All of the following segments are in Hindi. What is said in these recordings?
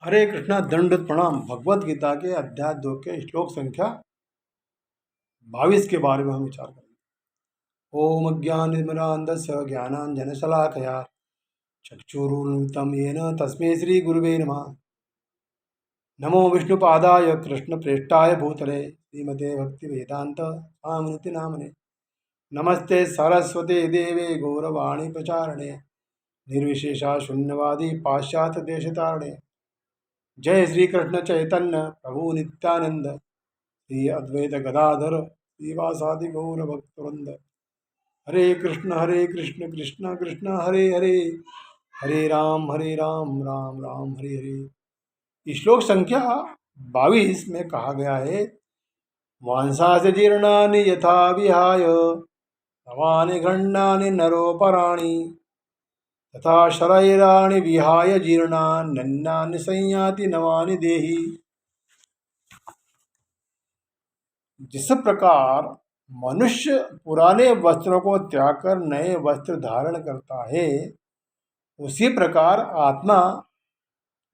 हरे कृष्णा दंड प्रणाम। भगवत गीता के अध्याय 2 के श्लोक संख्या 22 के बारे में हम विचार करेंगे। ओम अज्ञानतिमिरान्धस्य ज्ञानाञ्जनशलाकया चक्षुरुन्मिलितं येन तस्मै श्री गुरुवे नमः। नमो विष्णुपादाय कृष्णप्रेष्ठाय भूतले श्रीमते भक्तिवेदांत स्वामिनिति नामने। नमस्ते सरस्वती देवे गौरवाणी प्रचारणे निर्विशेषा शून्यवादी पाश्चात्य देशतारणे। जय श्री कृष्ण चैतन्य प्रभु नित्यानंद श्री अद्वैत गदाधर श्रीवासादि गौर भक्तवृंद। हरे कृष्ण कृष्ण कृष्ण हरे हरे, हरे राम राम राम हरे हरे। श्लोक संख्या 22 में कहा गया है, वांसास जीर्णानि यथा विहाय नवानि गृह्णानि नरोपराणि तथा शरैराणि विहाय जीर्णानि नन्नानि संयाति नवानि देहि। जिस प्रकार मनुष्य पुराने वस्त्रों को त्याग कर नए वस्त्र धारण करता है, उसी प्रकार आत्मा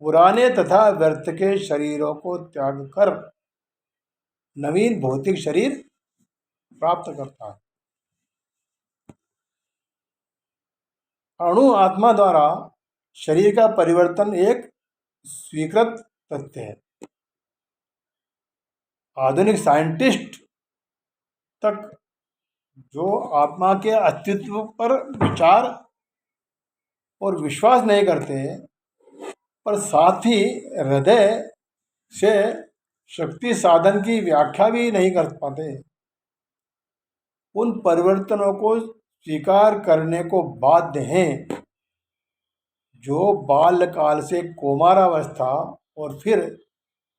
पुराने तथा व्यर्थ के शरीरों को त्याग कर नवीन भौतिक शरीर प्राप्त करता है। अणु आत्मा द्वारा शरीर का परिवर्तन एक स्वीकृत तथ्य है। आधुनिक साइंटिस्ट तक जो आत्मा के अस्तित्व पर विचार और विश्वास नहीं करते, पर साथ ही हृदय से शक्ति साधन की व्याख्या भी नहीं कर पाते, उन परिवर्तनों को स्वीकार करने को बाध्य हैं जो बाल्यकाल से कौमारावस्था और फिर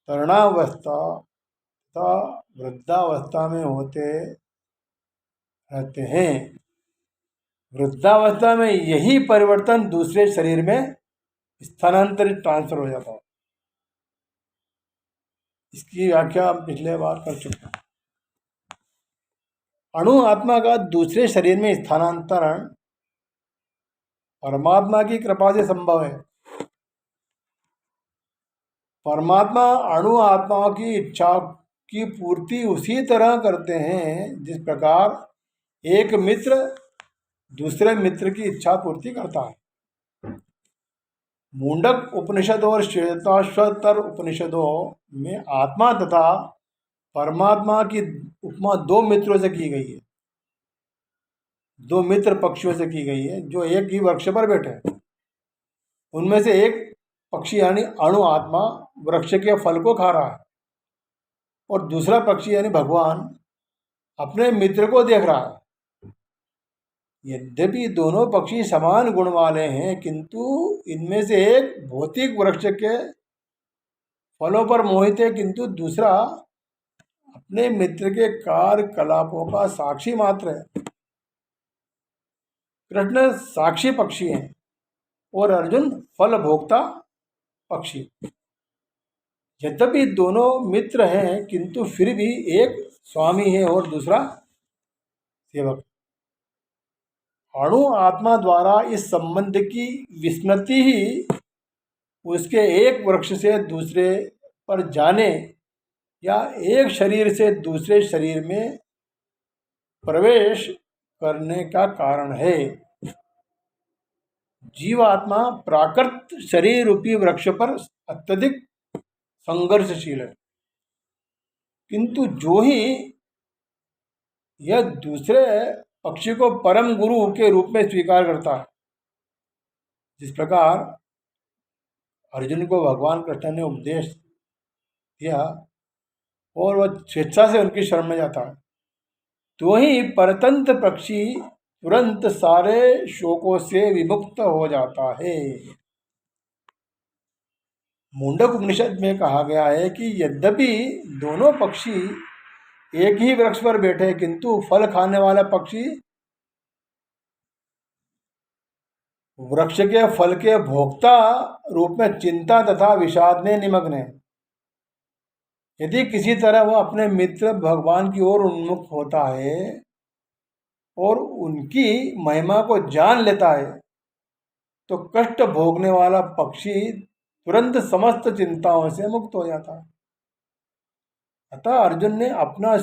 तरुणावस्था तथा वृद्धावस्था में होते रहते हैं। वृद्धावस्था में यही परिवर्तन दूसरे शरीर में स्थानांतरित ट्रांसफर हो जाता है। इसकी व्याख्या हम पिछले बार कर चुके हैं। अणु आत्मा का दूसरे शरीर में स्थानांतरण परमात्मा की कृपा से संभव है। परमात्मा अणु आत्माओं की इच्छा की पूर्ति उसी तरह करते हैं जिस प्रकार एक मित्र दूसरे मित्र की इच्छा पूर्ति करता है। मुंडक उपनिषद और श्वेताश्वतर उपनिषदों में आत्मा तथा परमात्मा की उपमा दो मित्रों से की गई है, दो मित्र पक्षियों से की गई है जो एक ही वृक्ष पर बैठे हैं। उनमें से एक पक्षी यानी अणु आत्मा वृक्ष के फल को खा रहा है और दूसरा पक्षी यानी भगवान अपने मित्र को देख रहा है। यद्यपि दोनों पक्षी समान गुण वाले हैं, किंतु इनमें से एक भौतिक वृक्ष के फलों पर मोहित है, किंतु दूसरा अपने मित्र के कार्यकलापों का साक्षी मात्र है। कृष्ण साक्षी पक्षी हैं और अर्जुन फल भोक्ता पक्षी। यद्यपि दोनों मित्र हैं, किंतु फिर भी एक स्वामी है और दूसरा सेवक। अणु आत्मा द्वारा इस संबंध की विस्मृति ही उसके एक वृक्ष से दूसरे पर जाने या एक शरीर से दूसरे शरीर में प्रवेश करने का कारण है। जीवात्मा प्राकृत शरीर रूपी वृक्ष पर अत्यधिक संघर्षशील है, किंतु जो ही यह दूसरे पक्षी को परम गुरु के रूप में स्वीकार करता है, जिस प्रकार अर्जुन को भगवान कृष्ण ने उपदेश दिया और वह स्वेच्छा से उनकी शरण में जाता है, तो ही परतंत्र पक्षी तुरंत सारे शोकों से विमुक्त हो जाता है। मुंडक उपनिषद में कहा गया है कि यद्यपि दोनों पक्षी एक ही वृक्ष पर बैठे, किंतु फल खाने वाला पक्षी वृक्ष के फल के भोक्ता रूप में चिंता तथा विषाद में निमग्न है। यदि किसी तरह वह अपने मित्र भगवान की ओर उन्मुख होता है और उनकी महिमा को जान लेता है, तो कष्ट भोगने वाला पक्षी तुरंत समस्त चिंताओं से मुक्त हो जाता है। अतः अर्जुन ने अपना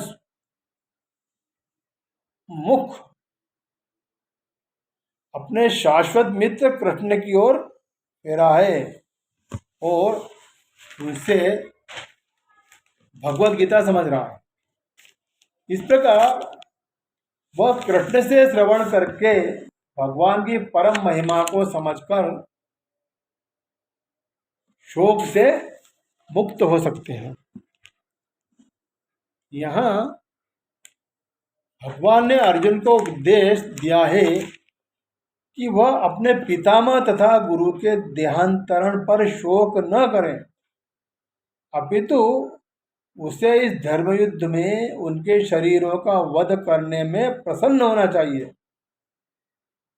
मुख अपने शाश्वत मित्र कृष्ण की ओर फेरा है और उनसे भगवत गीता समझ रहा है। इस प्रकार वह कृष्ण से श्रवण करके भगवान की परम महिमा को समझकर शोक से मुक्त हो सकते हैं। यहाँ भगवान ने अर्जुन को उपदेश दिया है कि वह अपने पितामह तथा गुरु के देहांतरण पर शोक न करें, अपितु उसे इस धर्म युद्ध में उनके शरीरों का वध करने में प्रसन्न होना चाहिए,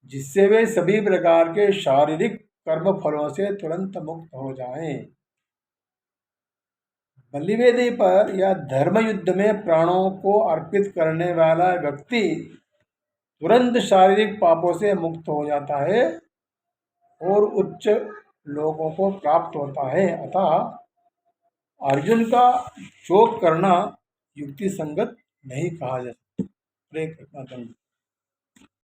जिससे वे सभी प्रकार के शारीरिक कर्म फलों से तुरंत मुक्त हो जाएं। बलिवेदी पर या धर्म युद्ध में प्राणों को अर्पित करने वाला व्यक्ति तुरंत शारीरिक पापों से मुक्त हो जाता है और उच्च लोगों को प्राप्त होता है। अतः अर्जुन का शोक करना युक्ति संगत नहीं कहा जा सकता।